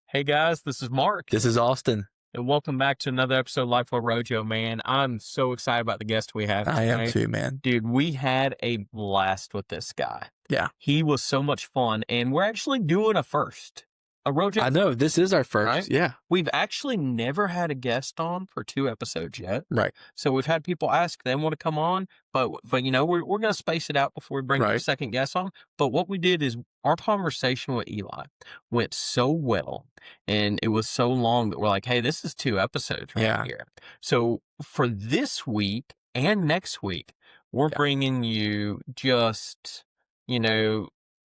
Hey guys, this is Mark, This is Austin. and welcome back to another episode of Life with ROJO, man. I'm so excited about the guest we have I am today. too, man. Dude, we had a blast with this guy. Yeah. He was so much fun, and we're actually doing a first. A ROJO, I know. This is our first. right? Yeah. We've actually never had a guest on for 2 episodes yet. Right. So we've had people ask they want to come on, but you know, we're going to space it out before we bring the Right. second guest on. But what we did is our conversation with Eli went so well, and it was so long that we're like, hey, this is 2 episodes right Yeah. here. So for this week and next week, we're Yeah. bringing you just,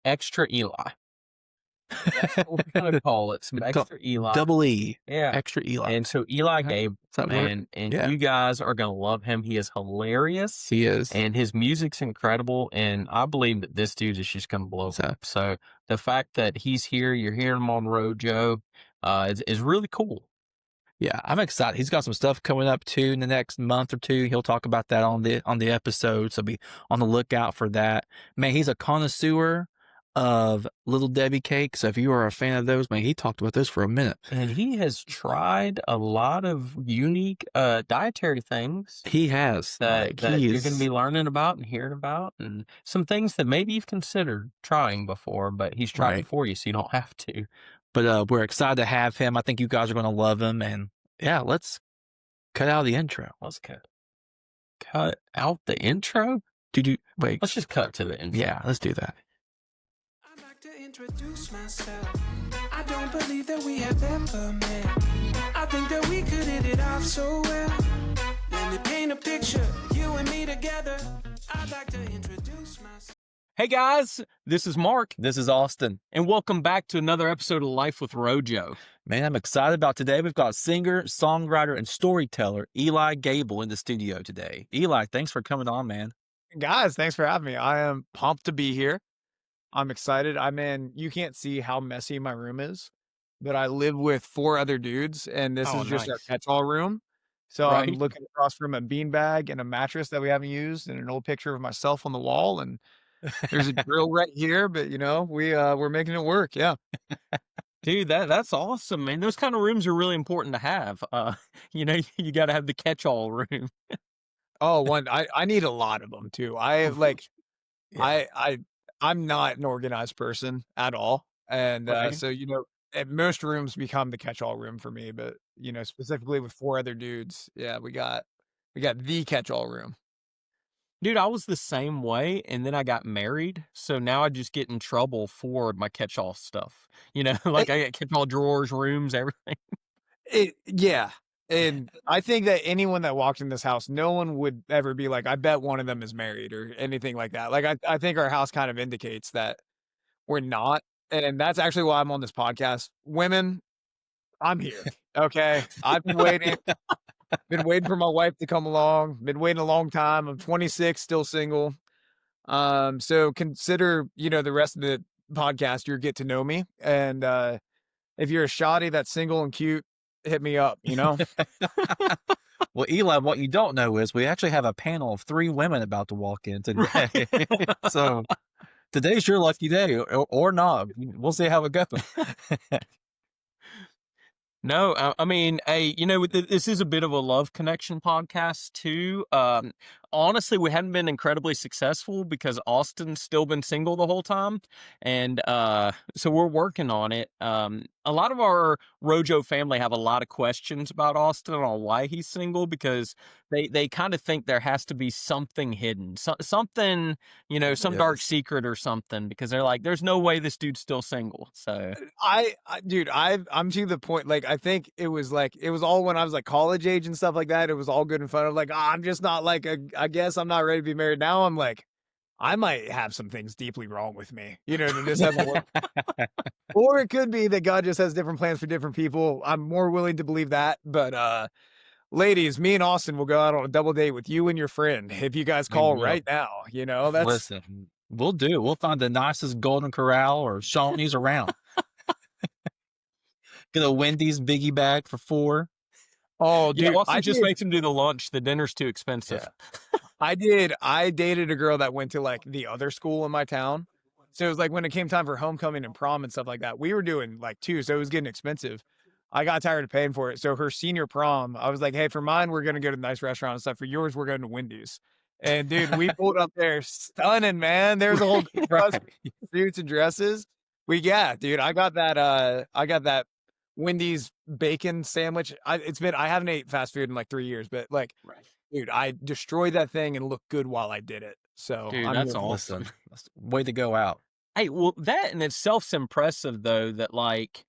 extra Eli. That's what we're going to call it. Some extra Eli. Double E. Yeah. Extra Eli. And so Eli Okay. Gable, Does that work? and Yeah. you guys are going to love him. He is hilarious, He is. and his music's incredible, and I believe that this dude is just going to blow So- up. So the fact that he's here, you're hearing him on ROJO, is really cool. Yeah. I'm excited. He's got some stuff coming up too in the next month or two. He'll talk about that on the episode. So be on the lookout for that. Man, he's a connoisseur of Little Debbie cakes. So if you are a fan of those, man, he talked about those for a minute. And he has tried a lot of unique dietary things He has. that Like, you're going to be learning about and hearing about, and some things that maybe you've considered trying before, but he's tried it Right. for you, so you don't have to. But we're excited to have him. I think you guys are going to love him. And yeah, let's cut out the intro. Let's cut out the intro. Wait. Let's just cut to the intro. Yeah, let's do that. I'd like to introduce myself. I don't believe that we have ever met. I think that we could hit it off so well. Let me paint a picture, you and me together. I'd like to introduce myself. Hey guys, this is Mark, This is Austin. and welcome back to another episode of Life with ROJO. Man, I'm excited about today. We've got singer, songwriter, and storyteller Eli Gable in the studio today. Eli, thanks for coming on, man. Guys, thanks for having me. I am pumped to be here. I'm excited. You can't see how messy my room is, but I live with 4 other dudes, and this Oh, is just our nice. catch-all room. So Right. I'm looking across from a beanbag and a mattress that we haven't used, and an old picture of myself on the wall, and there's a grill right here, but we're making it work. Yeah. Dude, that's awesome, man. Those kind of rooms are really important to have. You got to have the catch-all room. Oh, I need a lot of them too. Yeah. I'm not an organized person at all. And Right. so most rooms become the catch-all room for me, but specifically with 4 other dudes, yeah, we got the catch-all room. Dude, I was the same way, and then I got married, so now I just get in trouble for my catch-all stuff. Like I got catch-all drawers, rooms, everything. Yeah. And I think that anyone that walked in this house, no one would ever be like, I bet one of them is married or anything like that. Like I think our house kind of indicates that we're not. And that's actually why I'm on this podcast. Women, I'm here. Okay. I've been waiting. Been waiting for my wife to come along. Been waiting a long time. I'm 26, still single. So consider, the rest of the podcast, your get to know me. And if you're a shoddy that's single and cute, hit me up, Well, Eli, what you don't know is we actually have a panel of 3 women about to walk in today. So today's your lucky day, or not. We'll see how it goes. No, I mean, hey, this is a bit of a love connection podcast too. Honestly, we hadn't been incredibly successful because Austin's still been single the whole time, and so we're working on it. A lot of our ROJO family have a lot of questions about Austin on why he's single because they kind of think there has to be something hidden, something, some dark secret or something, because they're like, there's no way this dude's still single. So Dude, I'm to the point, like, I think it was all when I was like college age and stuff like that. It was all good and fun. I'm like, I'm just not like, I guess I'm not ready to be married. Now I'm like, I might have some things deeply wrong with me, that this hasn't worked. Or it could be that God just has different plans for different people. I'm more willing to believe that. But, ladies, me and Austin will go out on a double date with you and your friend if you guys call will. right now. That's Listen, we'll do. We'll find the nicest Golden Corral or Shawnee's around. Get a Wendy's biggie bag for 4. oh, dude, Austin just makes him do the lunch. The dinner's too expensive. I dated a girl that went to like the other school in my town. So it was like when it came time for homecoming and prom and stuff like that, we were doing like 2, so it was getting expensive. I got tired of paying for it. So her senior prom, I was like, "Hey, for mine, we're gonna go to a nice restaurant and stuff. For yours, we're going to Wendy's." And dude, we pulled up there stunning, man. There's a whole Right. suits and dresses. Dude, I got that Wendy's bacon sandwich. I haven't ate fast food in like 3 years, but like, Right. dude, I destroyed that thing and looked good while I did it. So Dude, I'm that's really- awesome. Listen, that's way to go out. Hey, well, that in itself's impressive though, that like,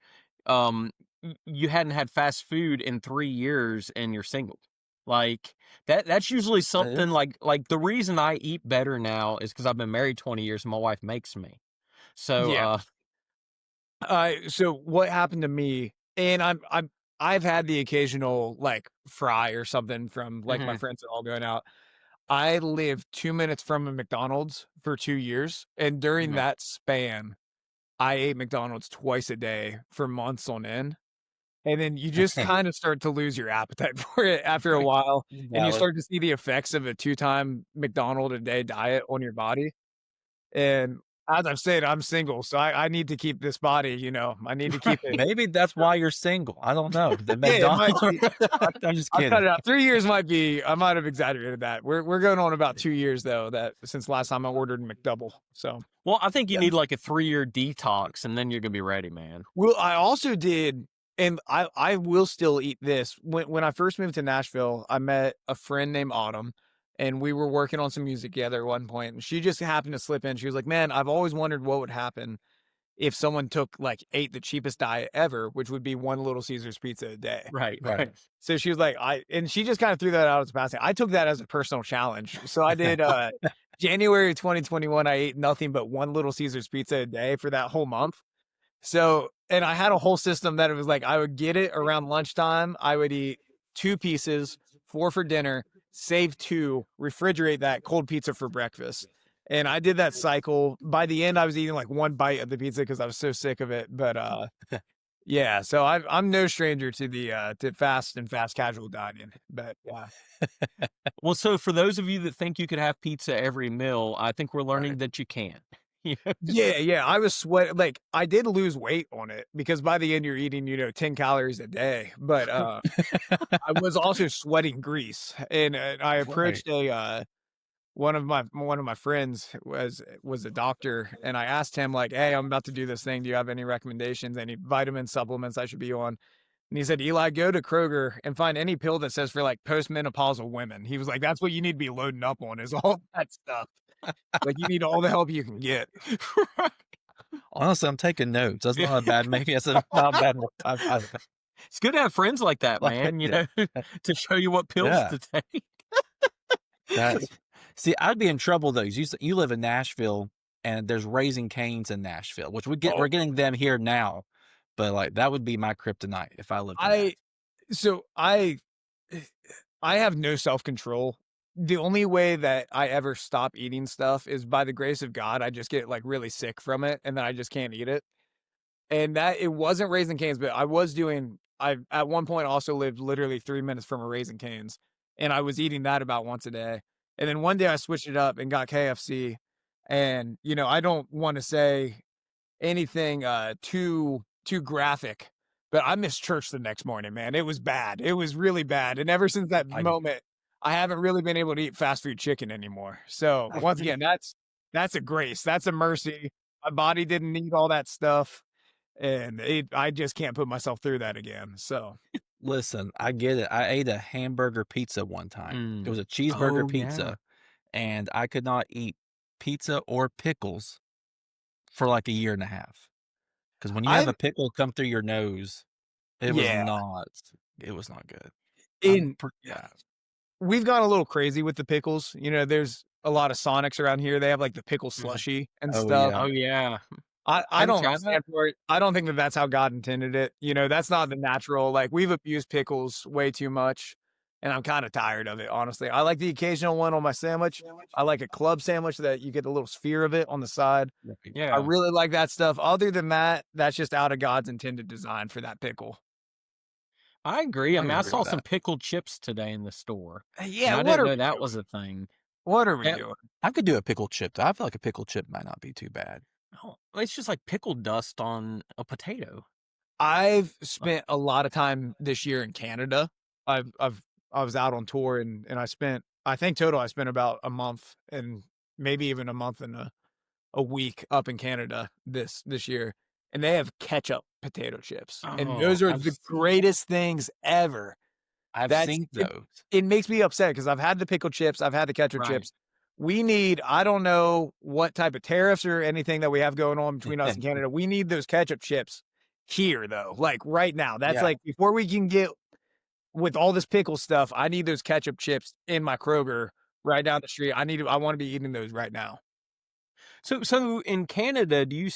you hadn't had fast food in 3 years and you're single. Like that's usually something is. like the reason I eat better now is because I've been married 20 years and my wife makes me. So, Yeah. So what happened to me, and I've had the occasional like fry or something from like my Mhm. friends and all going out. I lived 2 minutes from a McDonald's for 2 years, and during Yeah. that span, I ate McDonald's twice a day for months on end. And then you just kind of start to lose your appetite for it after a while, and you Valid. start to see the effects of a 2-time McDonald a day diet on your body. And as I've said, I'm single, so I need to keep this body, I need to keep it. Maybe that's why you're single. I don't know. The Yeah, it might McDonald's. be. I'm just I'll kidding. cut it out. 3 years I might have exaggerated that. We're going on about 2 years though, that since last time I ordered McDouble. So, Well, I think you Yeah. need like a 3-year detox and then you're gonna be ready, man. well, I also did, and I will still eat this. When I first moved to Nashville, I met a friend named Autumn, and we were working on some music together at one point, and she just happened to slip in. She was like, "Man, I've always wondered what would happen if someone ate the cheapest diet ever, which would be one Little Caesars pizza a day." Right, Right. right. So she was like, and she just kind of threw that out as a passing. I took that as a personal challenge. So I did January 2021, I ate nothing but one Little Caesars pizza a day for that whole month. So, and I had a whole system that it was like I would get it around lunchtime. I would eat 2 pieces, 4 for dinner, save 2, refrigerate that cold pizza for breakfast. And I did that cycle. By the end, I was eating like 1 bite of the pizza because I was so sick of it. But yeah, so I'm no stranger to the to fast and fast casual dining. But yeah, Well, so for those of you that think you could have pizza every meal, I think we're learning that you can't. yeah, I was sweating. Like I did lose weight on it because by the end you're eating 10 calories a day. But I was also sweating grease, and I approached a one of my friends was a doctor, and I asked him like, "Hey, I'm about to do this thing. Do you have any recommendations? Any vitamin supplements I should be on?" And he said, "Eli, go to Kroger and find any pill that says for like postmenopausal women." He was like, "That's what you need to be loading up on is all that stuff. Like you need all the help you can get." Honestly, I'm taking notes. That's not a bad. Maybe that's not a bad. It's good to have friends like that, Like, man, yeah. to show you what pills Yeah. to take. See, I'd be in trouble though. 'Cause you live in Nashville, and there's Raising Cane's in Nashville, which we're getting them here now, but like that would be my kryptonite if I lived. I have no self-control. The only way that I ever stop eating stuff is by the grace of God. I just get like really sick from it, and then I just can't eat it. And that it wasn't Raising Cane's, but I at one point also lived literally 3 minutes from a Raising Cane's, and I was eating that about once a day. And then one day I switched it up and got KFC. And I don't want to say anything too graphic, but I missed church the next morning, man. It was bad. It was really bad. And ever since that moment, I haven't really been able to eat fast food chicken anymore. So once again, that's a grace. That's a mercy. My body didn't need all that stuff. And I just can't put myself through that again. So Listen, I get it. I ate a hamburger pizza one time. It was a cheeseburger Oh, pizza, and I could not eat pizza or pickles for like a year and a half. Because when you have a pickle come through your nose, it was Yeah. not good. Yeah. We've gone a little crazy with the pickles. There's a lot of Sonics around here. They have like the pickle slushy and Oh, stuff. yeah. Oh yeah. I Have you don't tried that? stand for it. I don't think that that's how God intended it. That's not the natural. Like we've abused pickles way too much, and I'm kind of tired of it. Honestly, I like the occasional one on my sandwich. I like a club sandwich that you get a little sphere of it on the side. I Yeah. really like that stuff. Other than that, that's just out of God's intended design for that pickle. I agree. I mean, I agree saw with some that. pickled chips today in the store. Yeah, And I didn't know that was a thing. what are we Yeah. doing? I could do a pickle chip. Though. I feel like a pickle chip might not be too bad. Oh, it's just like pickled dust on a potato. I've spent a lot of time this year in Canada. I was out on tour and I think total I spent about a month and maybe even a month and a week up in Canada this year. And they have ketchup potato chips. And Oh, those are the greatest things ever. I've That's seen it, those. it makes me upset because I've had the pickle chips, I've had the ketchup Right. chips. We need, I don't know what type of tariffs or anything that we have going on between us and Canada. We need those ketchup chips here though, like right now. That's Yeah. like before we can get with all this pickle stuff, I need those ketchup chips in my Kroger right down the street. I want to be eating those right now. So in Canada, do you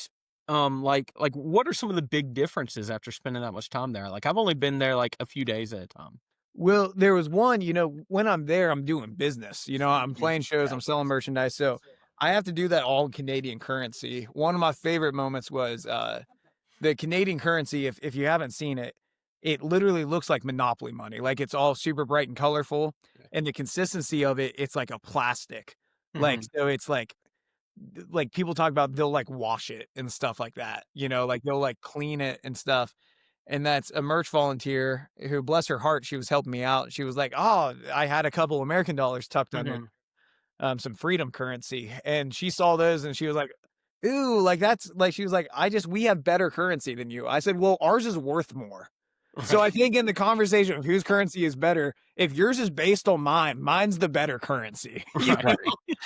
like what are some of the big differences after spending that much time there? Like I've only been there like a few days at a time. Well, there was one, when I'm there, I'm doing business. I'm playing shows, Yeah. I'm selling merchandise. So I have to do that all in Canadian currency. One of my favorite moments was the Canadian currency. If you haven't seen it, it literally looks like Monopoly money. Like it's all super bright and colorful. And the consistency of it, it's like a plastic. Like, so it's like people talk about they'll like wash it and stuff like that, like they'll like clean it and stuff. And that's a merch volunteer who, bless her heart, she was helping me out. She was like, "Oh, I had a couple American dollars tucked under some freedom currency." And she saw those and she was like, "Ooh, like that's like," she was like, we have better currency than you." I said, "Well, ours is worth more." So I think in the conversation of whose currency is better, if yours is based on mine, mine's the better currency. Right.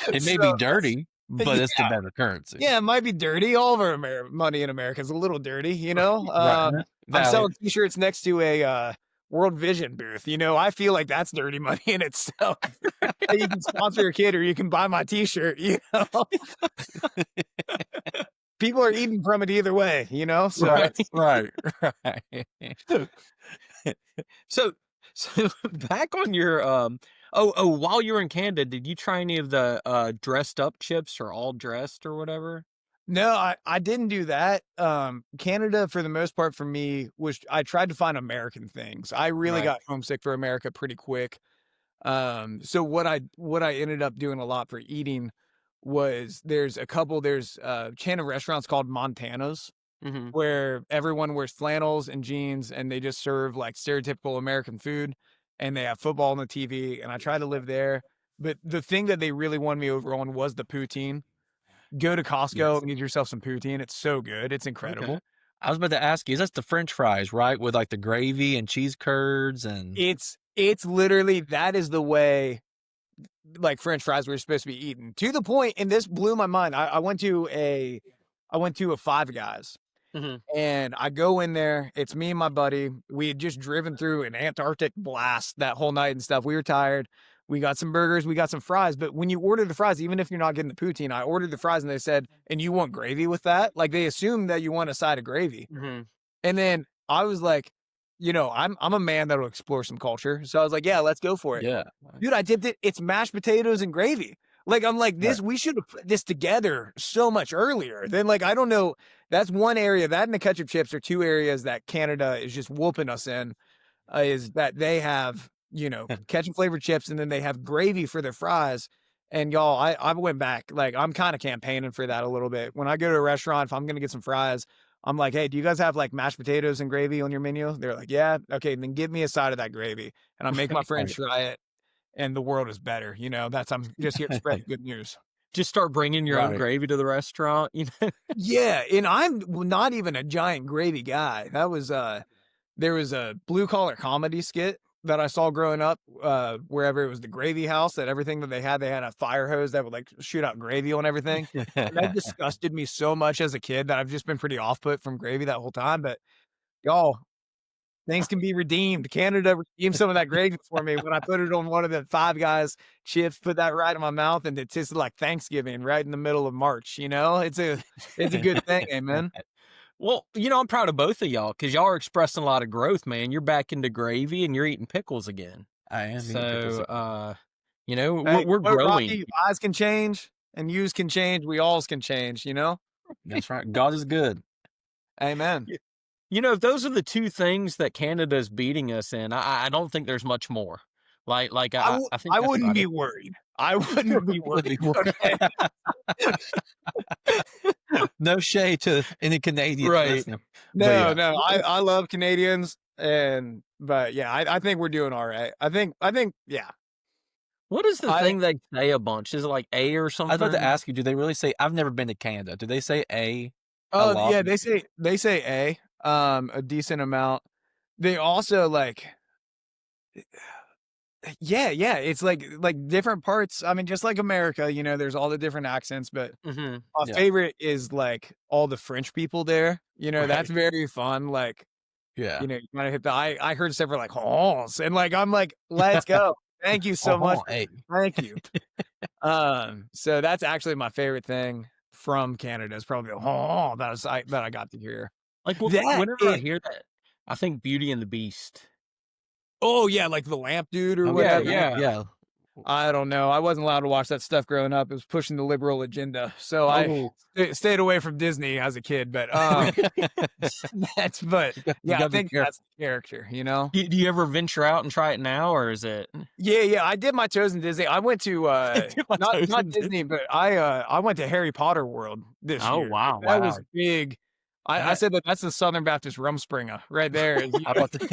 It may be dirty, but it's the better currency. Yeah, it might be dirty. All of our money in America is a little dirty, Right. I'm selling t-shirts next to a World Vision booth. I feel like that's dirty money in itself. You can sponsor a kid or you can buy my t-shirt, People are eating from it either way, So Right. So back on your while you were in Canada, did you try any of the dressed up chips or all dressed or whatever? No, I didn't do that. Canada, for the most part, for me, was I tried to find American things. I really Right. got homesick for America pretty quick. So what I ended up doing a lot for eating was there's a chain of restaurants called Montana's Mm-hmm. where everyone wears flannels and jeans and they just serve like stereotypical American food and they have football on the TV. And I tried to live there. But the thing that they really won me over on was the poutine. Go to Costco and get yourself some poutine. It's so good. It's incredible. Okay. I was about to ask you, is that the French fries, right? With like the gravy and cheese curds and It's literally, that is the way like French fries were supposed to be eaten, to the point, and this blew my mind. I went to a Five Guys. Mm-hmm. And I go in there, it's me and my buddy. We had just driven through an Antarctic blast that whole night and stuff. We were tired. We got some burgers, we got some fries. But when you order the fries, even if you're not getting the poutine, I ordered the fries and they said, "And you want gravy with that?" Like they assume that you want a side of gravy. Mm-hmm. And then I was like, I'm a man that'll explore some culture. So I was like, yeah, let's go for it. yeah. Dude, I dipped it. It's mashed potatoes and gravy. Like, I'm like, we should have put this together so much earlier. Then, like, I don't know. That's one area. That and the ketchup chips are two areas that Canada is just whooping us in, is that they have, ketchup flavored chips and then they have gravy for their fries. And y'all, I went back. Like, I'm kind of campaigning for that a little bit. When I go to a restaurant, if I'm going to get some fries, I'm like, "Hey, do you guys have like mashed potatoes and gravy on your menu?" They're like, "Yeah." "Okay, then give me a side of that gravy." And I make my friends try it. And the world is better. I'm just here to spread the good news. Just start bringing your own Right. gravy to the restaurant, Yeah. And I'm not even a giant gravy guy. That was, there was a blue collar comedy skit that I saw growing up, wherever it was the gravy house, that everything that they had a fire hose that would like shoot out gravy on everything. And that disgusted me so much as a kid that I've just been pretty off put from gravy that whole time. But y'all, things can be redeemed. Canada redeemed some of that gravy for me when I put it on one of the Five Guys chips, put that right in my mouth, and it tasted like Thanksgiving right in the middle of March. It's a good thing, amen. Well, I'm proud of both of y'all because y'all are expressing a lot of growth, man. You're back into gravy and you're eating pickles again. I am eating pickles. So, Hey, we're what, growing. Rocky, eyes can change and yous can change. We alls can change, That's right. God is good. Amen. If those are the two things that Canada is beating us in, I don't think there's much more. I think I that's wouldn't about be it. worried. I wouldn't be worried. Okay. No shade to any Canadians Right. listening. No, But yeah. no, I love Canadians, but yeah, I think we're doing all right. I think, yeah. What is the I thing they say a bunch? Is it like A or I was something? about to ask you, do they really say? I've never been to Canada. Do they say a lot? yeah, they say a decent amount. They also like, yeah, it's like different parts. I mean, just like America, there's all the different accents, but Mhm. my Yeah. favorite is like all the French people there. That's Right. very fun. Like, Yeah. you kind of hit the. I heard several like "Halls," and like I'm like, let's go. Thank you so much. Hey. Thank you. So that's actually my favorite thing from Canada is probably the that I got to hear. Like, That whenever I it hear that, I think Beauty and the Beast. Oh yeah, like the lamp dude or Oh, Yeah, whatever. yeah. Yeah. I don't know. I wasn't allowed to watch that stuff growing up. It was pushing the liberal agenda. So I Oh. stayed away from Disney as a kid, but but You yeah, I gotta be think careful. that's the character, Do you ever venture out and try it now, or is it Yeah, I did my toes in Disney. I went to Dip my toes not in Disney, but I went to Harry Potter World this Oh, year. wow, That was wow. big. I That- said that's the Southern Baptist Rumspringa right there. Is I about to, go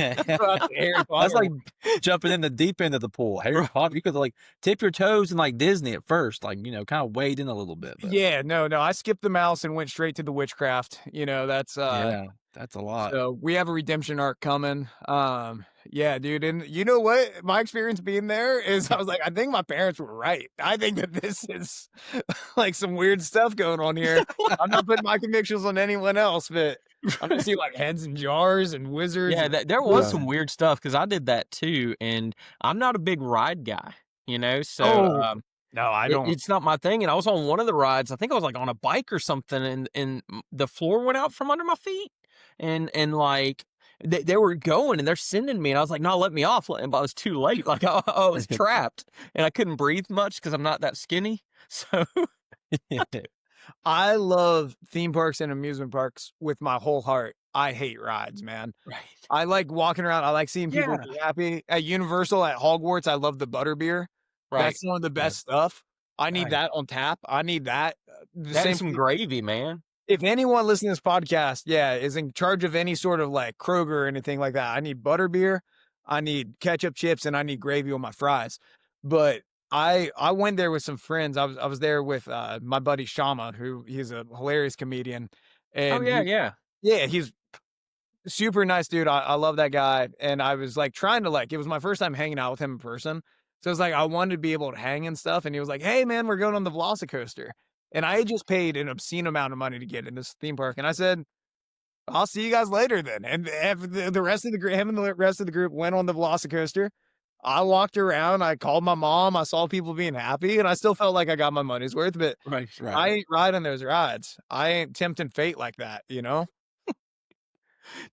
out to Harry Potter that's like jumping in the deep end of the pool. Harry Potter, you could like tip your toes in like Disney at first, like kind of wade in a little bit. But Yeah, no, I skipped the mouse and went straight to the witchcraft. That's yeah, that's a lot. so we have a redemption arc coming. Yeah, dude, and you know what? My experience being there is I was like, I think my parents were right. I think that this is like some weird stuff going on here. I'm not putting my convictions on anyone else, but I'm gonna see like heads in jars and wizards. Yeah, and there was Yeah. some weird stuff because I did that too, and I'm not a big ride guy, so, Oh, no, I don't. it's not my thing, and I was on one of the rides, I think I was, like, on a bike or something, and the floor went out from under my feet, and, like, they were going, and they're sending me, and I was like, "No, let me off," but I was too late, like, I was trapped, and I couldn't breathe much because 'cause I'm not that skinny, so I love theme parks and amusement parks with my whole heart. I hate rides, man. Right. I like walking around. I like seeing people Yeah. be happy. At Universal, at Hogwarts, I love the butterbeer. Right. That's some of the best stuff. I need Right. that on tap. I need that. The That same and some gravy, man. if anyone listening to this podcast, is in charge of any sort of like Kroger or anything like that, I need butterbeer, I need ketchup chips, and I need gravy on my fries. But I went there with some friends. I was there with my buddy Shama, who he's a hilarious comedian, Oh, and yeah. he's super nice dude. I love that guy. And I was like trying to it was my first time hanging out with him in person. So it's like I wanted to be able to hang and stuff. And he was like, "Hey man, we're going on the Velocicoaster." And I had just paid an obscene amount of money to get in this theme park. And I said, "I'll see you guys later then." And the rest of the group, him and the rest of the group went on the Velocicoaster. I walked around, I called my mom, I saw people being happy, and I still felt like I got my money's worth, but Right. I ain't riding those rides. I ain't tempting fate like that,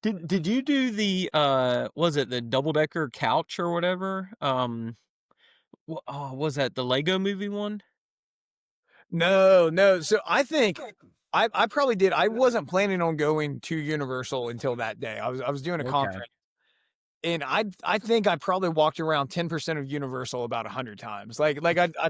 Did you do the, was it the double-decker couch or whatever? Was that the Lego movie one? No. So I think I probably did. I wasn't planning on going to Universal until that day. I was doing a Okay. conference, and I think I probably walked around 10% of Universal about 100 times. I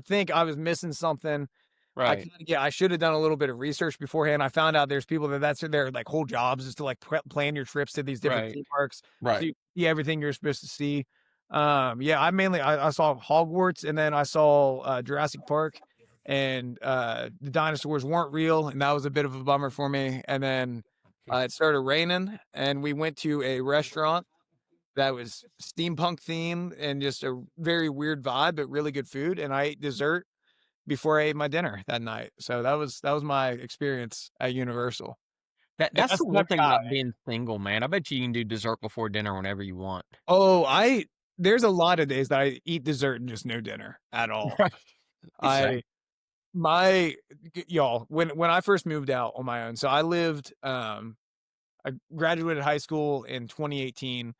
think I was missing something. Right. I should have done a little bit of research beforehand. I found out there's people that's their like whole jobs is to like plan your trips to these different Right. theme parks. So Right. you see everything you're supposed to see. I saw Hogwarts, and then I saw Jurassic Park, and the dinosaurs weren't real, and that was a bit of a bummer for me. And then it started raining, and we went to a restaurant that was steampunk themed and just a very weird vibe, but really good food. And I ate dessert before I ate my dinner that night. So that was my experience at Universal. And That's the that's one thing about guy. being single, man. I bet you can do dessert before dinner whenever you want. Oh, there's a lot of days that I eat dessert and just no dinner at all. Right. I my y'all when I first moved out on my own. So I lived I graduated high school in 2018,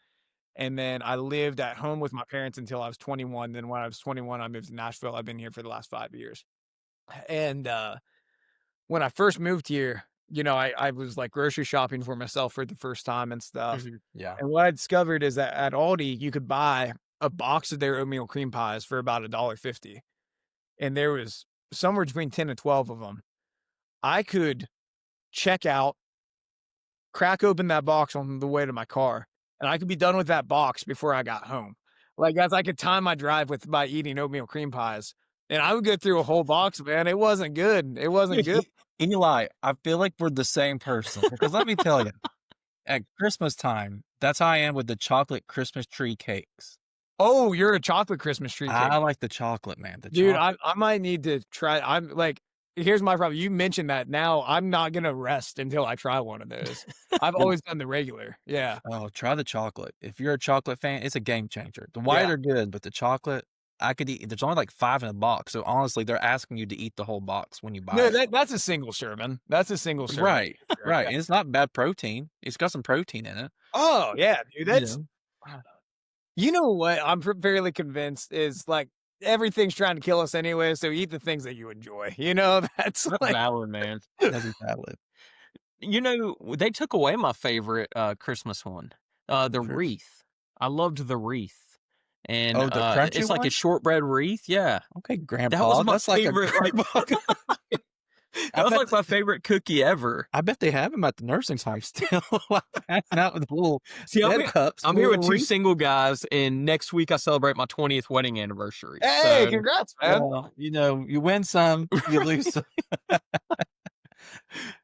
and then I lived at home with my parents until I was 21. Then when I was 21, I moved to Nashville. I've been here for the last 5 years. And when I first moved here, I was like grocery shopping for myself for the first time and stuff. Mhm. Yeah. And what I discovered is that at Aldi, you could buy a box of their oatmeal cream pies for about $1.50. And there was somewhere between 10 and 12 of them. I could check out, crack open that box on the way to my car, and I could be done with that box before I got home. Like, as I could time my drive by eating oatmeal cream pies, and I would go through a whole box, man. It wasn't good. It wasn't good. Eli, I feel like we're the same person because let me tell you, at Christmas time, that's how I am with the chocolate Christmas tree cakes. Oh, you're a chocolate Christmas tree cake. I like the chocolate, man. The Dude, chocolate. I might need to try. I'm like, here's my problem. You mentioned that. Now I'm not gonna rest until I try one of those. I've always done the regular. Yeah. Oh, try the chocolate. If you're a chocolate fan, it's a game changer. The white Yeah. are good, but the chocolate, I could eat. There's only like 5 in a box, so honestly, they're asking you to eat the whole box when you buy No, it. that's a single serving. That's a single serving. Right, right, Yeah. and it's not bad protein. It's got some protein in it. Oh yeah, dude. You That's know? you know what I'm fairly convinced is like everything's trying to kill us anyway. So eat the things that you enjoy. You know, that's That's like valid, man. That's a salad. You know, they took away my favorite Christmas one, the Sure. wreath. I loved the wreath, and Oh, the crunchy it's like a one? shortbread wreath. Yeah, Okay, Grandpa. that was my that's like favorite. a Like, that was bet like my favorite cookie ever. I bet they have them at the nursing home still, like, passing out with little See, bread cups. I'm here with little two wreath. single guys, and next week I celebrate my 20th wedding anniversary. hey, So, congrats, man. Well, you know, you win some, you lose some.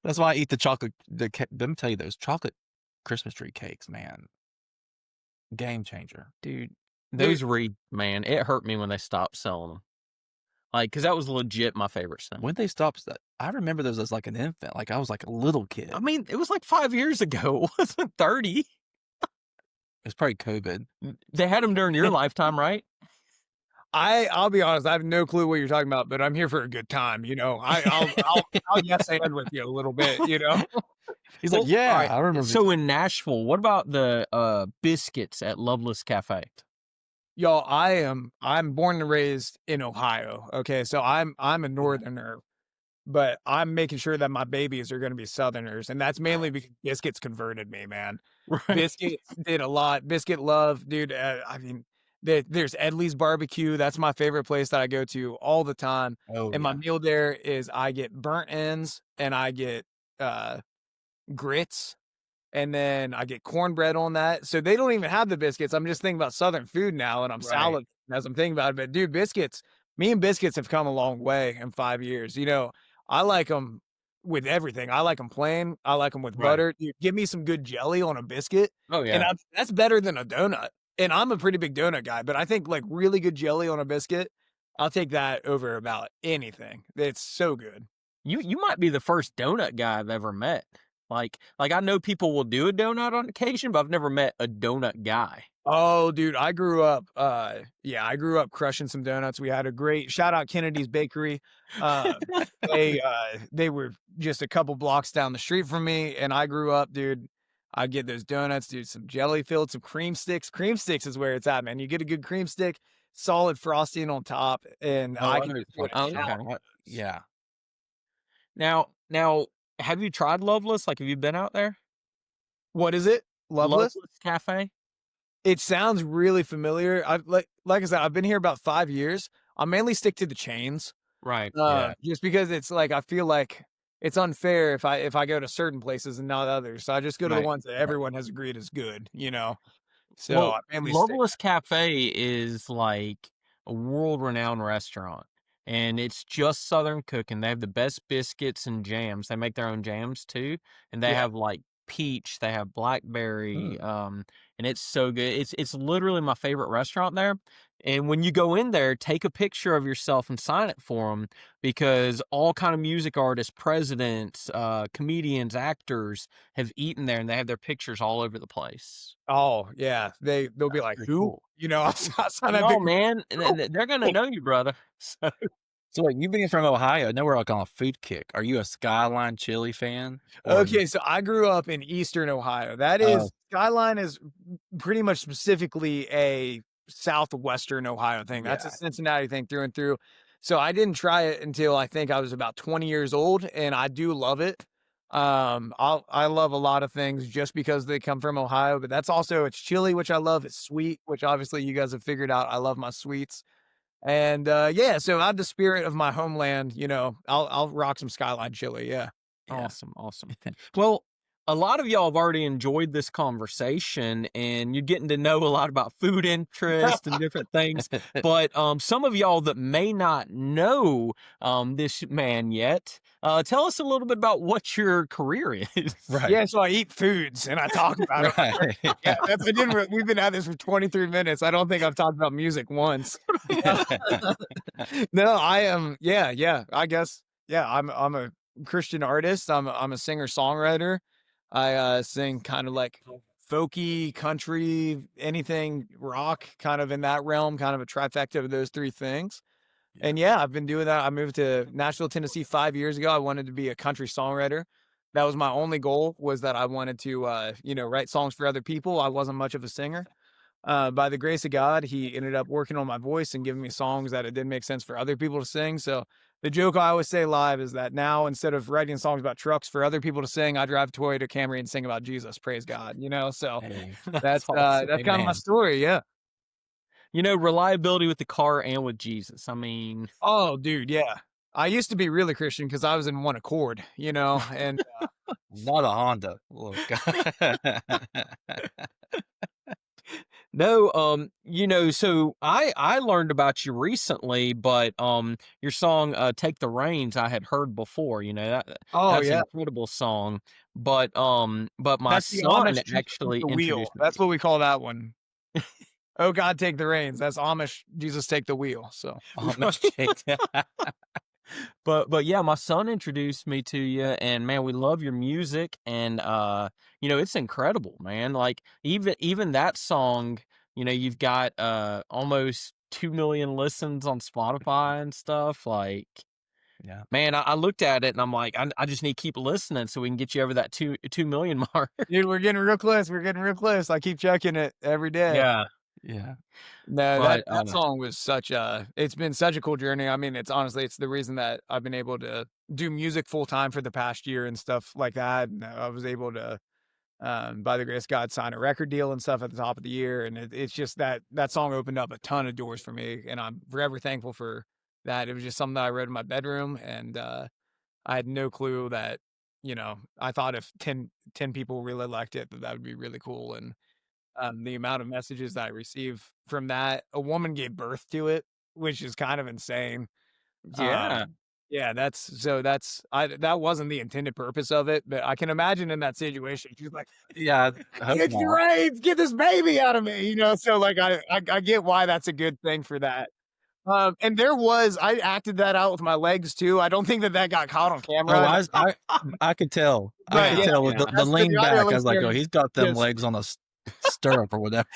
That's why I eat the chocolate. Let me tell you, those chocolate Christmas tree cakes, man, game changer. dude, those wreath, man, it hurt me when they stopped selling them. Like, because that was legit my favorite stuff. When they stopped that, I remember those as like an infant, like I was like a little kid. I mean, it was like 5 years ago. It wasn't 30. It's probably COVID. They had them during your lifetime, right? I'll be honest. I have no clue what you're talking about, but I'm here for a good time. You know, I'll yes and with you a little bit. You know. He's Well, like, yeah, all right, I remember. So in Nashville, what about the biscuits at Loveless Cafe? Y'all, I'm born and raised in Ohio. Okay, so I'm a northerner, but I'm making sure that my babies are gonna be southerners, and that's mainly because biscuits converted me, man. Right. Biscuits did a lot. Biscuit love, dude. I mean, there's Edley's Barbecue. That's my favorite place that I go to all the time. Oh, And my meal there is I get burnt ends and I get grits. And then I get cornbread on that. So they don't even have the biscuits. I'm just thinking about Southern food now, and I'm Right. salad as I'm thinking about it. But dude, biscuits, me and biscuits have come a long way in 5 years. You know, I like them with everything. I like them plain. I like them with Right. butter. Dude, give me some good jelly on a biscuit, Oh and yeah. that's better than a donut. And I'm a pretty big donut guy, but I think like really good jelly on a biscuit, I'll take that over about anything. It's so good. You might be the first donut guy I've ever met. Like I know people will do a donut on occasion, but I've never met a donut guy. Oh, dude, I grew up crushing some donuts. We had a great shout out Kennedy's Bakery. Um, they were just a couple blocks down the street from me, and I grew up, dude. I get those donuts, dude, some jelly filled, some cream sticks. Cream sticks is where it's at, man. You get a good cream stick, solid frosting on top, and Oh, I I can know just what put you're a talking shower. about. Yeah. Now, have you tried Loveless? Like, have you been out there? What is it? Loveless? Cafe? It sounds really familiar. I've like I said, I've been here about 5 years. I mainly stick to the chains. Right. Just because it's like I feel like it's unfair if I go to certain places and not others. So I just go to the Right. ones that everyone has agreed is good, you know. So Well, I mainly stick. Loveless Cafe is like a world-renowned restaurant, and it's just Southern cooking. They have the best biscuits and jams. They make their own jams too, and they Yeah. have like peach. They have blackberry, Hmm. and it's so good. It's literally my favorite restaurant there. And when you go in there, take a picture of yourself and sign it for them because all kind of music artists, presidents, comedians, actors have eaten there, and they have their pictures all over the place. Oh yeah, they'll be like, pretty who? cool. You know, I saw that No, big. man, they're gonna know you, brother. So, So, like, you being from Ohio, now we're like on a food kick. Are you a Skyline chili fan? Or- Okay, so I grew up in Eastern Ohio. That Oh. is Skyline is pretty much specifically a Southwestern Ohio thing. That's a Yeah. Cincinnati thing through and through. So I didn't try it until I think I was about 20 years old, and I do love it. I love a lot of things just because they come from Ohio, but that's also it's chili, which I love. It's sweet, which obviously you guys have figured out. I love my sweets. And yeah, so out of the spirit of my homeland, you know, I'll rock some Skyline chili. Yeah. Yeah. Awesome. Well, a lot of y'all have already enjoyed this conversation and you're getting to know a lot about food interest and different things. But some of y'all that may not know this man yet, tell us a little bit about what your career is. Right. Yeah, so I eat foods and I talk about it. Right. Yeah, that's I didn't. We've been at this for 23 minutes. I don't think I've talked about music once. No, I am. Yeah. I guess. Yeah, I'm a Christian artist. I'm a singer-songwriter. I sing kind of like folky, country, anything rock, kind of in that realm, kind of a trifecta of those three things. And yeah, I've been doing that. I moved to Nashville, Tennessee 5 years ago. I wanted to be a country songwriter. That was my only goal, was that I wanted to write songs for other people. I wasn't much of a singer. By the grace of God, he ended up working on my voice and giving me songs that it didn't make sense for other people to sing. So the joke I always say live is that now, instead of writing songs about trucks for other people to sing, I drive a Toyota Camry and sing about Jesus. Praise God. So Hey, That's awesome. that's kind of my amen. story. Yeah. Reliability with the car and with Jesus. I mean, Oh, dude. Yeah. I used to be really Christian because I was in one accord, and Not a Honda. Look. no, so I learned about you recently, but your song "Take the Reins" I had heard before. oh That's an yeah, incredible song. But my that's the son Amish Jesus take actually the wheel. introduced me That's to what we call that one. Oh God, take the reins. That's Amish Jesus take the wheel. So Amish chick. but yeah, my son introduced me to you, and man, we love your music, and it's incredible, man. Like even that song, you've got almost 2 million listens on Spotify and stuff. Like, Yeah. man, I looked at it and I'm like, I just need to keep listening so we can get you over that 2 million mark. dude, we're getting real close. We're getting real close. I keep checking it every day. Yeah, Yeah. No, that but that song was it's been such a cool journey. I mean, it's the reason that I've been able to do music full time for the past year and stuff like that. And I was able to, by the grace of God, sign a record deal and stuff at the top of the year. And it's just that song opened up a ton of doors for me, and I'm forever thankful for that. It was just something that I wrote in my bedroom, and I had no clue that, I thought if 10 people really liked it, that would be really cool. And the amount of messages that I receive from that, a woman gave birth to it, which is kind of insane. yeah. Yeah, that wasn't the intended purpose of it, but I can imagine in that situation, she's like, Yeah. I hope "It's the not. rains, get this baby out of me," So like, I get why that's a good thing for that. And I acted that out with my legs too. I don't think that got caught on camera. Oh, I could tell. I But could yeah, tell with the that's the lean back. audio I was like, oh, listeners he's got them just legs on a stirrup or whatever.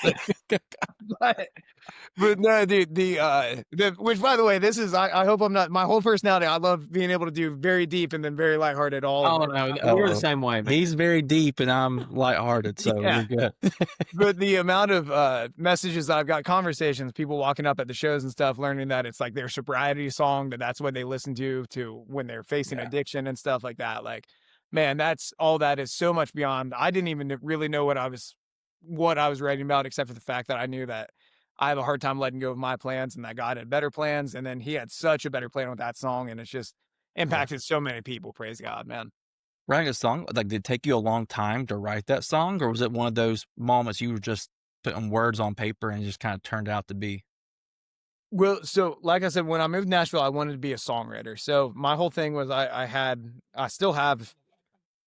but no, dude, the which, by the way, this is I hope I'm not my whole personality. I love being able to do very deep and then very lighthearted all Oh of it. no, we're the Oh, same way, man. he's very deep and I'm lighthearted, so Yeah. you're good. But the amount of messages I've got, conversations, people walking up at the shows and stuff, learning that it's like their sobriety song, that's what they listen to when they're facing Yeah. addiction and stuff like that. Like, man, that's all that is so much beyond. I didn't even really know what I was writing about, except for the fact that I knew that I have a hard time letting go of my plans and that God had better plans. And then he had such a better plan with that song. And it's just impacted so many people. Praise God, man. Writing a song, like, did it take you a long time to write that song, or was it one of those moments you were just putting words on paper and it just kind of turned out to be? Well, so like I said, when I moved to Nashville, I wanted to be a songwriter. So my whole thing was I still have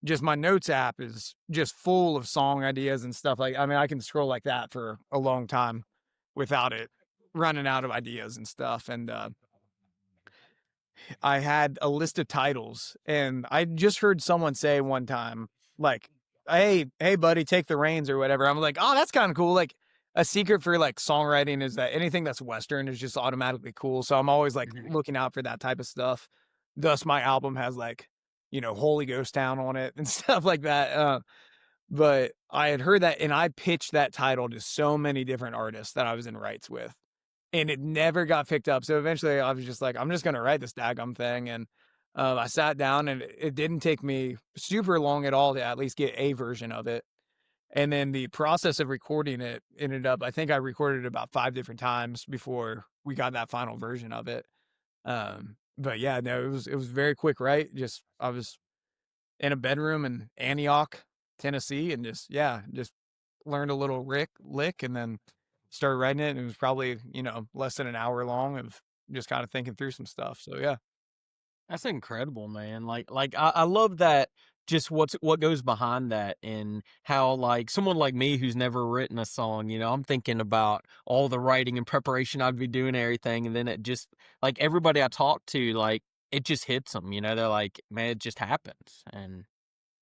just my notes app is just full of song ideas and stuff. Like, I mean, I can scroll like that for a long time without it running out of ideas and stuff. And I had a list of titles, and I just heard someone say one time, like, hey, buddy, take the reins or whatever. I'm like, oh, that's kind of cool. Like, a secret for like songwriting is that anything that's Western is just automatically cool. So I'm always like looking out for that type of stuff. Thus, my album has like, Holy Ghost Town on it and stuff like that. But I had heard that, and I pitched that title to so many different artists that I was in rights with, and it never got picked up. So eventually I was just like, I'm just going to write this daggum thing. And I sat down, and it didn't take me super long at all to at least get a version of it. And then the process of recording it ended up, I think I recorded it about 5 different times before we got that final version of it. But yeah, no, it was very quick, right? in a bedroom in Antioch, Tennessee, and just learned a little lick and then started writing it. And it was probably, less than an hour long of just kind of thinking through some stuff. So yeah. That's incredible, man. I love that just what goes behind that and how like someone like me who's never written a song, I'm thinking about all the writing and preparation I'd be doing and everything. And then it just like everybody I talk to, like it just hits them, they're like, man, it just happens. And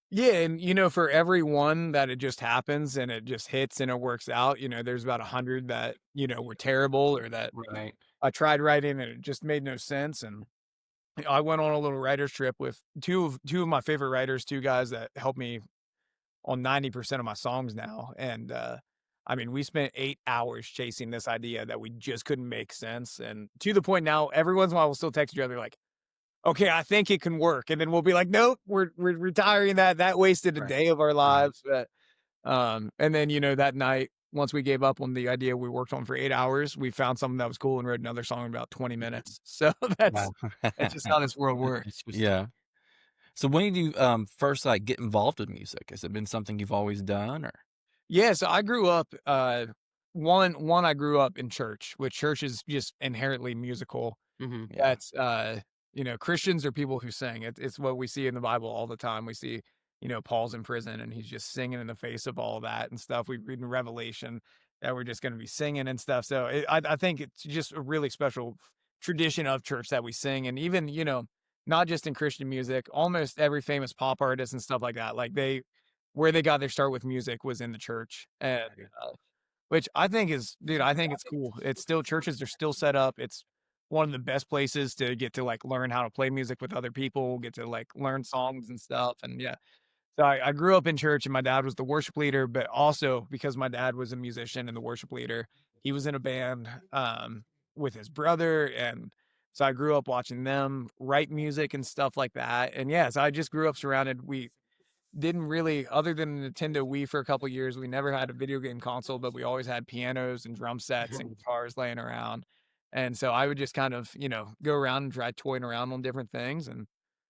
Yeah, and for every one that it just happens and it just hits and it works out, there's about 100 that, were terrible or that right. I tried writing and it just made no sense. And I went on a little writer's trip with two of my favorite writers, two guys that helped me on 90% of my songs now. And I mean, we spent 8 hours chasing this idea that we just couldn't make sense. And to the point now, every once in a while we'll still text each other like, okay, I think it can work. And then we'll be like, nope, we're retiring that. That wasted a Right. day of our lives. But and then, that night, once we gave up on the idea we worked on for 8 hours, we found something that was cool and wrote another song in about 20 minutes. So Wow. that's just how this world works. Yeah. So when did you first like get involved with music? Has it been something you've always done, or? Yeah, so I grew up one I grew up in church, which church is just inherently musical. Hmm. Yeah. That's Christians are people who sing. It's what we see in the Bible all the time. We see, Paul's in prison and he's just singing in the face of all that and stuff. We read in Revelation that we're just going to be singing and stuff. So I think it's just a really special tradition of church that we sing. And even, not just in Christian music, almost every famous pop artist and stuff like that, like where they got their start with music was in the church. And which I think is, dude, I think it's cool. It's still, churches are still set up. It's one of the best places to get to like learn how to play music with other people, get to like learn songs and stuff. And yeah, so I grew up in church and my dad was the worship leader, but also because my dad was a musician and the worship leader, he was in a band with his brother. And so I grew up watching them write music and stuff like that. And yeah, so I just grew up surrounded. We didn't really, other than Nintendo Wii for a couple years, we never had a video game console, but we always had pianos and drum sets and guitars laying around. And so I would just kind of, go around and try toying around on different things and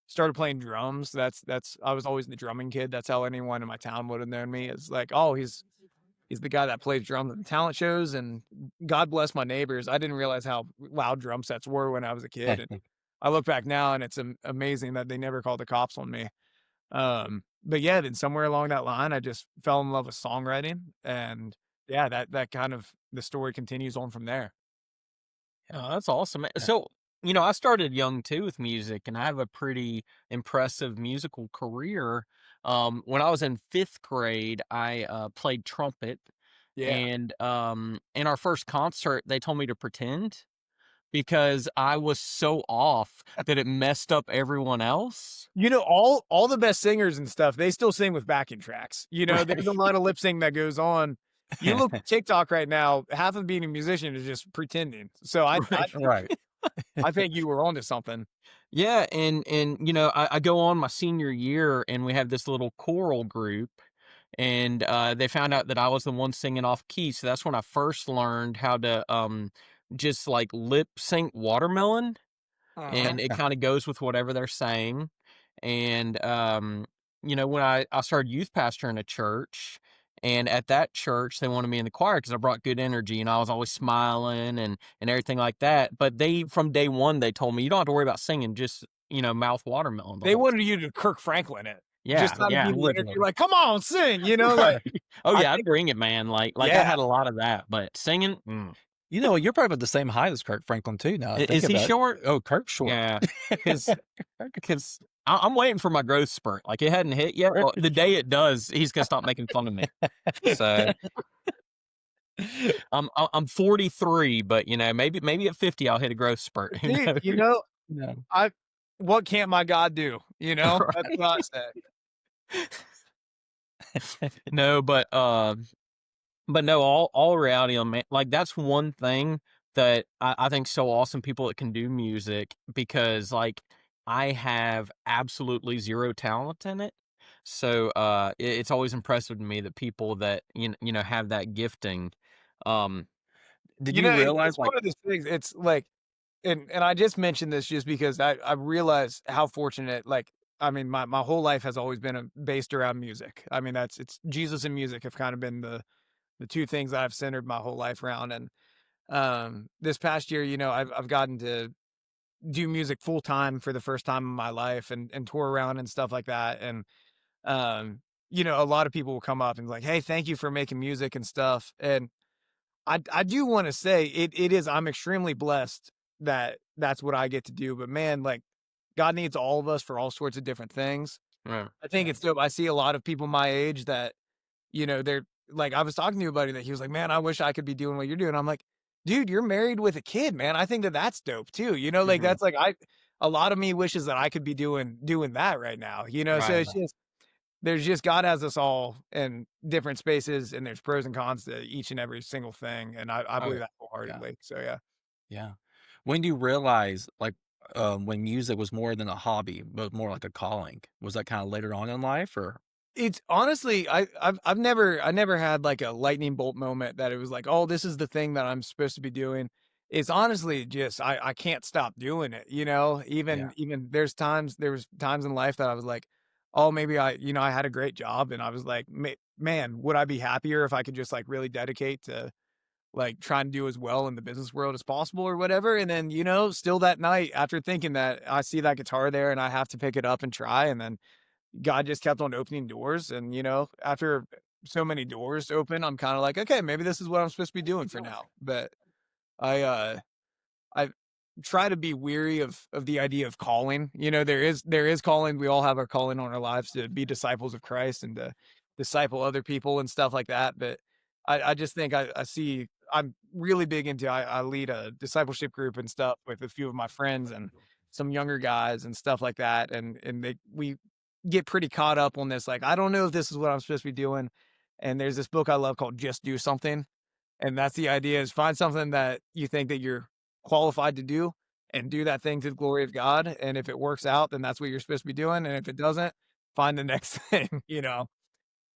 started playing drums. That's I was always the drumming kid. That's how anyone in my town would have known me. It's like, oh, he's the guy that plays drums at the talent shows. And God bless my neighbors. I didn't realize how loud drum sets were when I was a kid. And I look back now and it's amazing that they never called the cops on me. But yeah, then somewhere along that line, I just fell in love with songwriting, and yeah, that kind of the story continues on from there. Oh, that's awesome. So, I started young too with music, and I have a pretty impressive musical career. When I was in fifth grade, I played trumpet, Yeah. and in our first concert, they told me to pretend because I was so off that it messed up everyone else. All the best singers and stuff, they still sing with backing tracks. There's a lot of lip sync that goes on. You look at TikTok right now, half of being a musician is just pretending. So Right. I think you were onto something. Yeah, and I go on my senior year, and we have this little choral group, and they found out that I was the one singing off key, so that's when I first learned how to just like lip sync Watermelon, Uh-huh. and it kind of goes with whatever they're saying. And when I started youth pastor in a church, and at that church they wanted me in the choir because I brought good energy and I was always smiling and everything like that. But they from day one they told me you don't have to worry about singing, just mouth Watermelon the They whole wanted you to Kirk Franklin it. yeah, Just kind of yeah, be the energy, literally. like, come on, sing, like Right. Oh I yeah, I'd think bring it, man. Like I yeah. had a lot of that, but singing, You're probably about the same height as Kirk Franklin too. Now I think is he about it. short? Oh, Kirk's short. Yeah, because I'm waiting for my growth spurt. Like it hadn't hit yet. Well, the day it does, he's gonna stop making fun of me. So I'm 43, but maybe at 50 I'll hit a growth spurt. Who Dude, knows? No. what can't my God do? That's what I say. No, but no, all reality on man, like that's one thing that I think so awesome people that can do music because like I have absolutely zero talent in it. So it's always impressive to me that people that have that gifting. Um Did you realize It's one of those things. It's like, and I just mentioned this just because I realized how fortunate. Like I mean, my whole life has always been based around music. I mean, it's Jesus and music have kind of been the two things that I've centered my whole life around. And this past year, I've gotten to do music full time for the first time in my life and tour around and stuff like that. And a lot of people will come up and be like, "Hey, thank you for making music and stuff." And I do want to say it is, I'm extremely blessed that that's what I get to do. But man, like God needs all of us for all sorts of different things. Right. I think it's dope. I see a lot of people my age that, they're like, I was talking to a buddy that he was like, "Man, I wish I could be doing what you're doing." I'm like, "Dude, you're married with a kid, man. I think that that's dope too." Like Mhm. that's like a lot of me wishes that I could be doing that right now. So Right. there's just God has us all in different spaces, and there's pros and cons to each and every single thing, and I Oh, believe that Yeah. wholeheartedly. So yeah. Yeah. When do you realize, like, when music was more than a hobby, but more like a calling? Was that kind of later on in life, or? It's honestly, I never had like a lightning bolt moment that it was like, "Oh, this is the thing that I'm supposed to be doing." It's honestly just I can't stop doing it, Yeah. Even there was times in life that I was like, "Oh, maybe I had a great job," and I was like, Man, would I be happier if I could just like really dedicate to like trying to do as well in the business world as possible or whatever?" And then, still that night after thinking that, I see that guitar there and I have to pick it up and try, and then God just kept on opening doors. And, after so many doors open, I'm kind of like, okay, maybe this is what I'm supposed to be doing for now. But I, I try to be weary of the idea of calling. There is calling. We all have our calling on our lives to be disciples of Christ and to disciple other people and stuff like that. But I just think I see I'm really big into I lead a discipleship group and stuff with a few of my friends and some younger guys and stuff like that. And we get pretty caught up on this. Like, I don't know if this is what I'm supposed to be doing. And there's this book I love called Just Do Something. And that's the idea, is find something that you think that you're qualified to do and do that thing to the glory of God. And if it works out, then that's what you're supposed to be doing. And if it doesn't, find the next thing.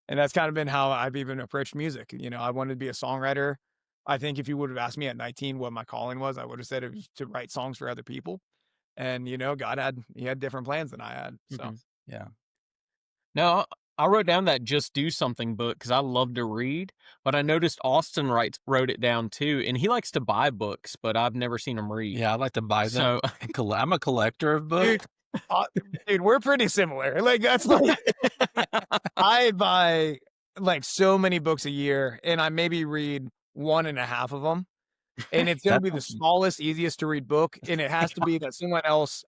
And that's kind of been how I've even approached music. I wanted to be a songwriter. I think if you would have asked me at 19 what my calling was, I would have said it was to write songs for other people. And God he had different plans than I had. So Mhm. Yeah. No, I wrote down that "Just Do Something" book because I love to read, but I noticed Austin wrote it down too, and he likes to buy books, but I've never seen him read. Yeah, I like to buy them So and I'm a collector of books. dude, uh, dude, we're pretty similar. Like that's like I buy like so many books a year, and I maybe read one and a half of them. And it's gonna That's be the awesome. smallest, easiest to read book, and it has to be that someone else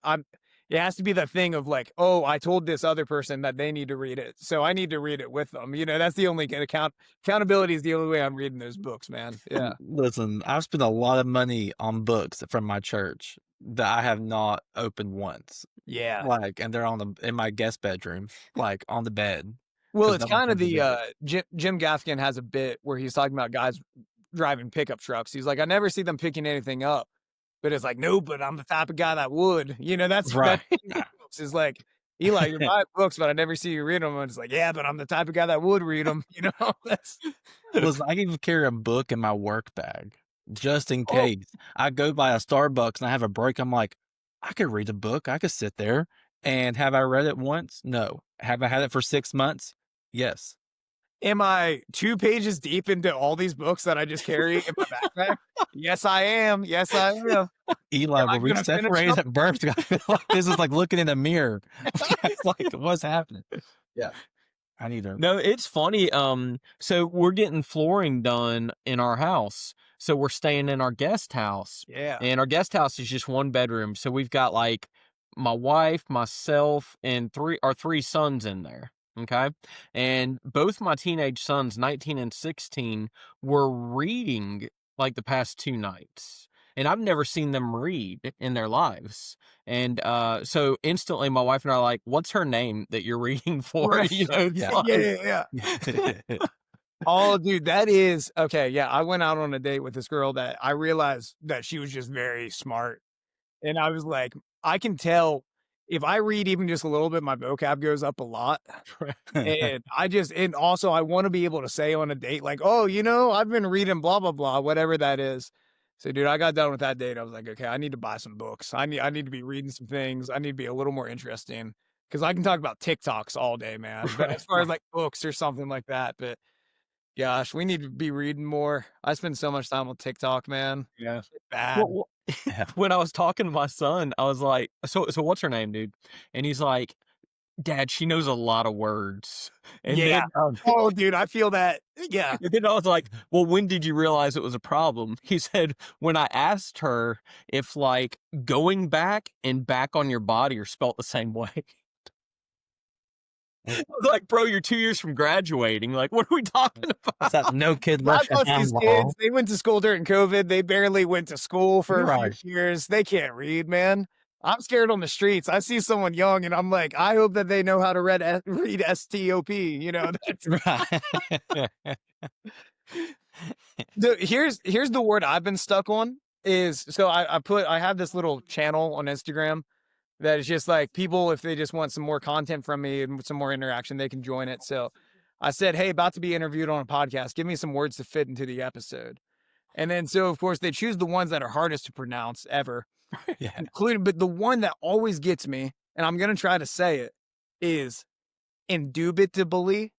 it has to be that thing of like, "Oh, I told this other person that they need to read it, so I need to read it with them." That's the only accountability is the only way I'm reading those books, man. Yeah. Listen, I've spent a lot of money on books from my church that I have not opened once. Yeah. Like, and they're in my guest bedroom, like on the bed, Well, because it's no one kind of comes to the, visit. Jim Gaffigan has a bit where he's talking about guys driving pickup trucks. He's like, "I never see them picking anything up." But it's like, "No, but I'm the type of guy that would." That's Right. books is like, "Eli, you're buying books, but I never see you read them." And it's like, "Yeah, but I'm the type of guy that would read them." That's Listen, I even carry a book in my work bag just in oh, case. I go by a Starbucks and I have a break. I'm like, I could read a book. I could sit there. And have I read it once? No. Have I had it for 6 months? Yes. am I 2 pages deep into all these books that I just carry in my backpack? Yes, I am. Yes, I am. Eli, Am I were we gonna finish them? separated at birth? I feel like this is like looking in a mirror. It's like, what's happening? Yeah. I need to. no, it's funny. So we're getting flooring done in our house. So we're staying in our guest house. Yeah. And our guest house is just one bedroom. So we've got like my wife, myself, and our three sons in there. Okay. And both my teenage sons, 19 and 16, were reading like the past 2 nights. And I've never seen them read in their lives. And so instantly my wife and I are like, "What's her name that you're reading for?" Right. It's Yeah. Yeah. Oh, dude, that is okay. Yeah, I went out on a date with this girl that I realized that she was just very smart. And I was like, I can tell if I read even just a little bit, my vocab goes up a lot. And and also I want to be able to say on a date, like, "Oh, I've been reading blah, blah, blah," whatever that is. So, dude, I got done with that date. I was like, okay, I need to buy some books. I need to be reading some things. I need to be a little more interesting. because I can talk about TikToks all day, man. But as far as like books or something like that, but gosh, we need to be reading more. I spend so much time on TikTok, man. Yeah. It's bad. When I was talking to my son, I was like, so what's her name, dude? And he's like, Dad, she knows a lot of words. And Yeah. then, Oh, dude, I feel that. Yeah. and then I was like, well, when did you realize it was a problem? He said, when I asked her if like going back and back on your body are spelt the same way. I was like, bro, you're 2 years from graduating. Like, what are we talking about? What's that? No kid God left bless behind these law. kids. They went to school during COVID. They barely went to school for Right. a few years. They can't read, man. I'm scared on the streets. I see someone young and I'm like, I hope that they know how to read STOP. You know, Right. here's the word I've been stuck on is so I have this little channel on Instagram that is just like people, if they just want some more content from me and some more interaction, they can join it. So I said, hey, about to be interviewed on a podcast. Give me some words to fit into the episode. And then so of course they choose the ones that are hardest to pronounce ever. Yeah. Including, but the one that always gets me, and I'm gonna try to say it, is indubitably.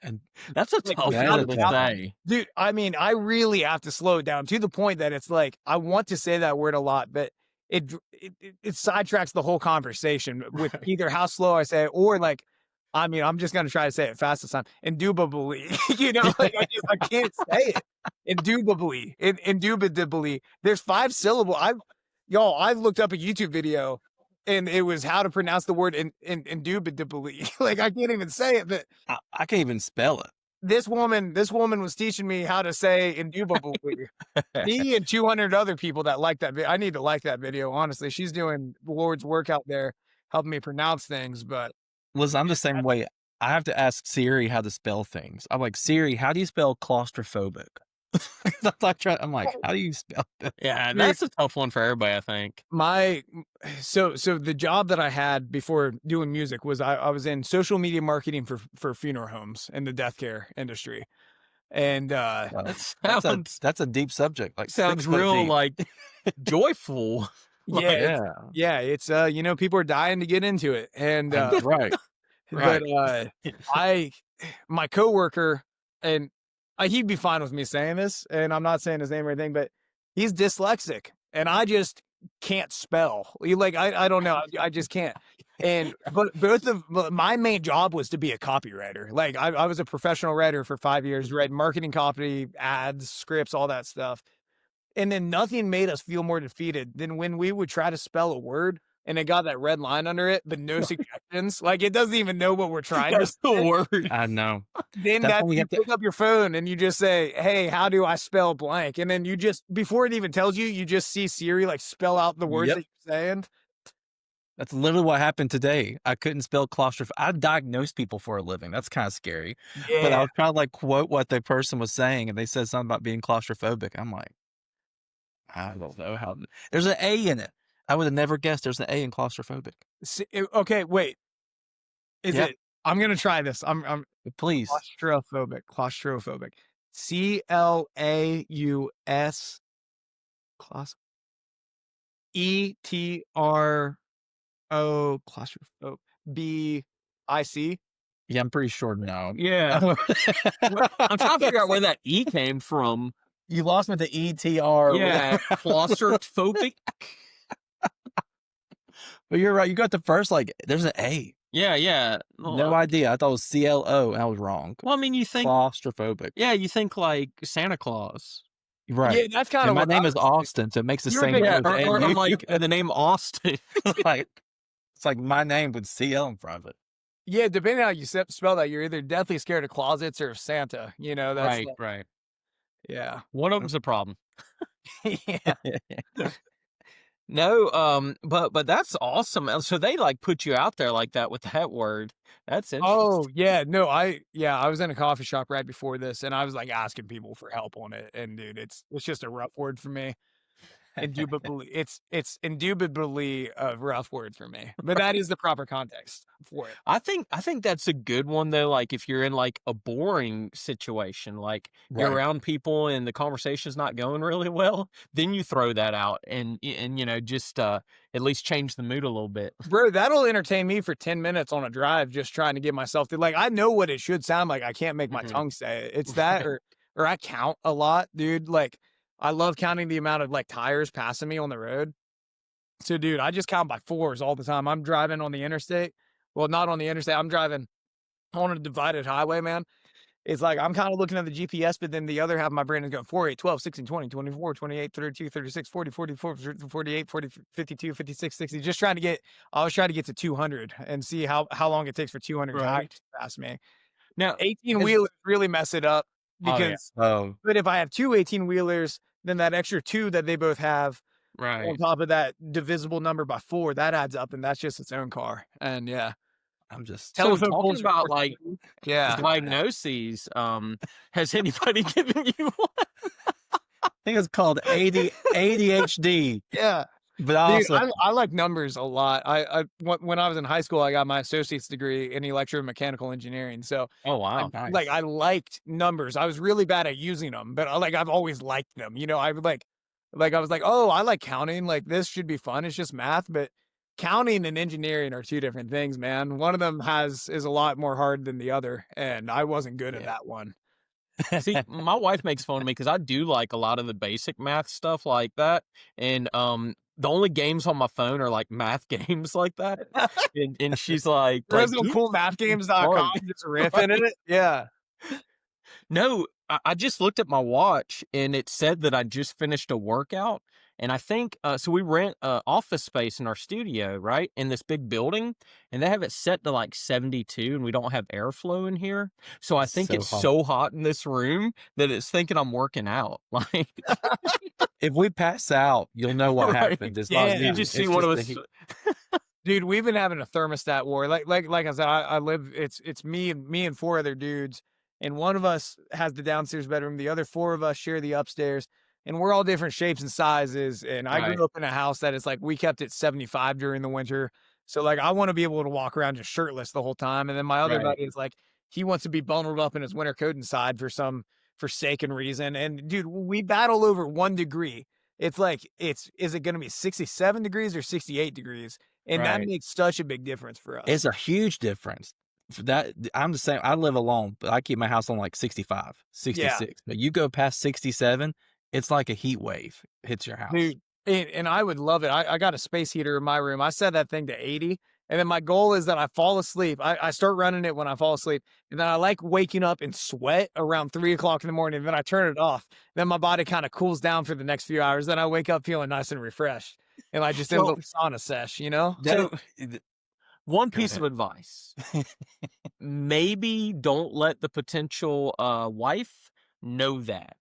And that's a Like, tough without word a to doubt. say. Dude, I mean, I really have to slow it down to the point that it's like I want to say that word a lot, but it sidetracks the whole conversation with either how slow I say it or like, I mean, I'm just gonna try to say it fast this time. Indubitably, you know, like I can't say it. Indubitably. There's 5 syllables. I've looked up a YouTube video and it was how to pronounce the word indubitably. Like I can't even say it, but I can't even spell it. this woman was teaching me how to say indubitably. Me and 200 other people that like that video. I need to like that video, honestly. She's doing the Lord's work out there, helping me pronounce things, but Listen, I'm the same way. I have to ask Siri how to spell things. I'm like, Siri, how do you spell claustrophobic? I'm like, how do you spell that? Yeah, that's a tough one for everybody, I think. So the job that I had before doing music was I was in social media marketing for funeral homes in the death care industry. And That's a deep subject. Like sounds 6 foot real deep. like joyful. yeah, it's you know, people are dying to get into it. And right. but my coworker, and he'd be fine with me saying this, and I'm not saying his name or anything, but he's dyslexic, and I just can't spell. Like I don't know, I just can't. And but my main job was to be a copywriter. Like I was a professional writer for 5 years, read marketing copy, ads, scripts, all that stuff. And then nothing made us feel more defeated than when we would try to spell a word and it got that red line under it, but no suggestions. Like it doesn't even know what we're trying to That's the say. word. I know. Then That's that when we you have to- pick up your phone and you just say, hey, how do I spell blank? And then you just, before it even tells you, you just see Siri like spell out the words Yep. that you're saying. That's literally what happened today. I couldn't spell claustrophobic. I diagnose people for a living. That's kind of scary. But I was trying to like quote what the person was saying, and they said something about being claustrophobic. I'm like, I don't know how. There's an A in it. I would have never guessed there's an A in claustrophobic. Okay, wait. Is Yep. it? I'm gonna try this. I'm Please. claustrophobic. Claustrophobic. CLAUS. Claustrophobic. Claustrophobic. BIC. Yeah, I'm pretty sure no. Yeah. I'm trying to figure out where that E came from. You lost me at the ETR. Yeah, claustrophobic. But you're right. You got the first, like, there's an A. Yeah. No idea. I thought it was CLO, and I was wrong. Well, I mean, you think, Claustrophobic. yeah, you think like Santa Claus. Right. Yeah, that's kind And of my what name is Austin, so it makes the You're a same big- noise. Yeah, or And like the name Austin. like, it's like my name with CL in front of it. Yeah, depending on how you spell that, you're either deathly scared of closets or of Santa. You know, that's Right. yeah. One of them's a problem. Yeah. No, but that's awesome. So they like put you out there like that with that word. That's interesting. Oh yeah, no, I was in a coffee shop right before this, and I was like asking people for help on it, and dude, it's just a rough word for me. Indubitably, it's indubitably a rough word for me, but that is the proper context for it. I think that's a good one though. Like if you're in like a boring situation, like you're Right. around people and the conversation's not going really well, then you throw that out and just at least change the mood a little bit. Bro, that'll entertain me for 10 minutes on a drive just trying to get myself to, like, I know what it should sound like, I can't make my Mhm. tongue say it. It's that or I count a lot, dude, like, I love counting the amount of, like, tires passing me on the road. So, dude, I just count by 4s all the time. I'm driving on the interstate. Well, not on the interstate, I'm driving on a divided highway, man. It's like I'm kinda looking at the GPS, but then the other half of my brain is going 4, 8, 12, 16, 20, 24, 28, 32, 36, 40, 44, 48, 40, 52, 56, 60, just trying to get I was trying to get to 200 and see how long it takes for 200 tires Right. to pass me. Now, 18 as wheelers really mess it up oh yeah. because Oh, but if I have 2 18 wheelers, then that extra 2 that they both have on Right. top of that divisible number by 4, that adds up, and that's just its own car. And yeah, I'm just So telephone talking poles are about worth like yeah. diagnoses, has anybody given you one? I think it's called ADHD. Yeah. But I Dude, also I like numbers a lot. When I was in high school, I got my associate's degree in electromechanical engineering. So Oh I wow. nice. I liked numbers. I was really bad at using them, but I've always liked them. I would I was like, oh, I like counting. Like this should be fun. It's just math, but counting and engineering are two different things, man. One of them is a lot more hard than the other, and I wasn't good at Yeah. that one. See, my wife makes fun of me because I do like a lot of the basic math stuff like that, and the only games on my phone are like math games like that, and she's like There's no keep coolmathgames.com fun. just riffing in it. Yeah. No, I just looked at my watch and it said that I just finished a workout. And I think, so we rent office space in our studio, right? In this big building. And they have it set to like 72 and we don't have airflow in here. So I think So it's hot. so hot in this room that it's thinking I'm working out. Like, If we pass out, you'll know what Right. happened. It's Yeah. not you you. just It's see one of the us. heat. Dude, we've been having a thermostat war. Like I said, I live. It's me and 4 other dudes, and one of us has the downstairs bedroom. The other 4 of us share the upstairs, and we're all different shapes and sizes. And I Right. grew up in a house that is like we kept it 75 during the winter, so like I want to be able to walk around just shirtless the whole time. And then my other Right. buddy is like he wants to be bundled up in his winter coat inside for some forsaken reason. And dude, we battle over 1 degree. It's like is it going to be 67 degrees or 68 degrees? And that Right. makes such a big difference for us. It's a huge difference. For that I'm the same. I live alone, but I keep my house on like 65, 66. But you go past 67, it's like a heat wave hits your house. Dude, and I would love it. I got a space heater in my room. I set that thing to 80. And then my goal is that I fall asleep. I start running it when I fall asleep. And then I like waking up in sweat around 3 o'clock in the morning. Then I turn it off. Then my body kind of cools down for the next few hours. Then I wake up feeling nice and refreshed. And I just did a So- little sauna sesh, you know? So, one Go piece ahead. of advice. Maybe don't let the potential wife know that.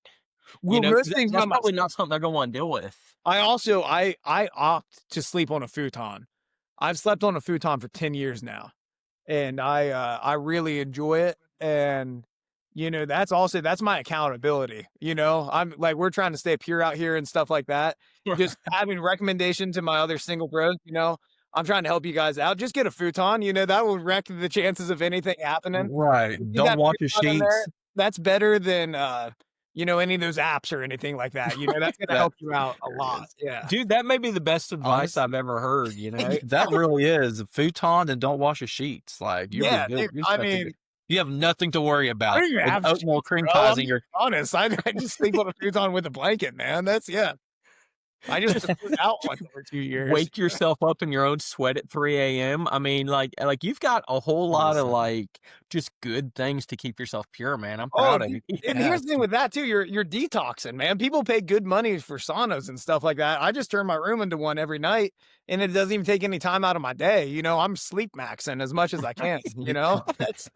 Well, 'Cause most things that's about probably myself. not something they're gonna wanna deal with. I also I opt to sleep on a futon. I've slept on a futon for 10 years now, and I really enjoy it. And that's my accountability. I'm like we're trying to stay pure out here and stuff like that. Just having recommendation to my other single bros. I'm trying to help you guys out. Just get a futon. That will wreck the chances of anything happening. Right. You Don't got wash your futon in there, sheets. That's better than any of those apps or anything like that. That's gonna That- help you out a there it lot. is. Yeah. Dude, that may be the best advice Honestly. I've ever heard, That really is a futon, and don't wash your sheets. Like you're Yeah, good. dude, You're I set to mean, go. You have nothing to worry about. I don't even With have oatmeal sheets, cream bro. pies I'm in your honest. I just sleep on a futon with a blanket, man. I just took it out once over 2 years. Wake yourself up in your own sweat at 3 AM. I mean, like you've got a whole lot of Listen. just good things to keep yourself pure, man. I'm Oh, proud of dude, you. and here's the thing with that too. You're detoxing, man. People pay good money for saunas and stuff like that. I just turn my room into one every night, and it doesn't even take any time out of my day. I'm sleep maxing as much as I can. That's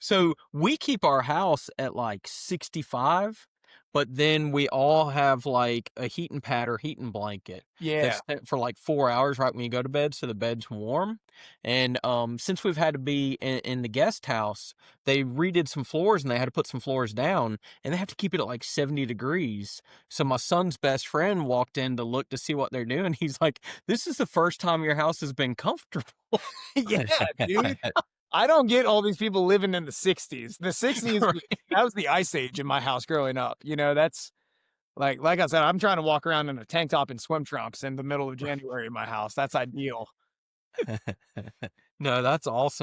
So we keep our house at like 65, but then we all have like a heating pad or heating blanket Yeah. that's set for like 4 hours right when you go to bed, so the bed's warm. And since we've had to be in the guest house, they redid some floors and they had to put some floors down, and they have to keep it at like 70 degrees. So my son's best friend walked in to look to see what they're doing. He's like, "This is the first time your house has been comfortable." Yeah, dude. I don't get all these people living in the 60s. The 60s, Right. that was the ice age in my house growing up. You know, that's like I said, I'm trying to walk around in a tank top and swim trunks in the middle of January in my house. That's ideal. No, that's awesome.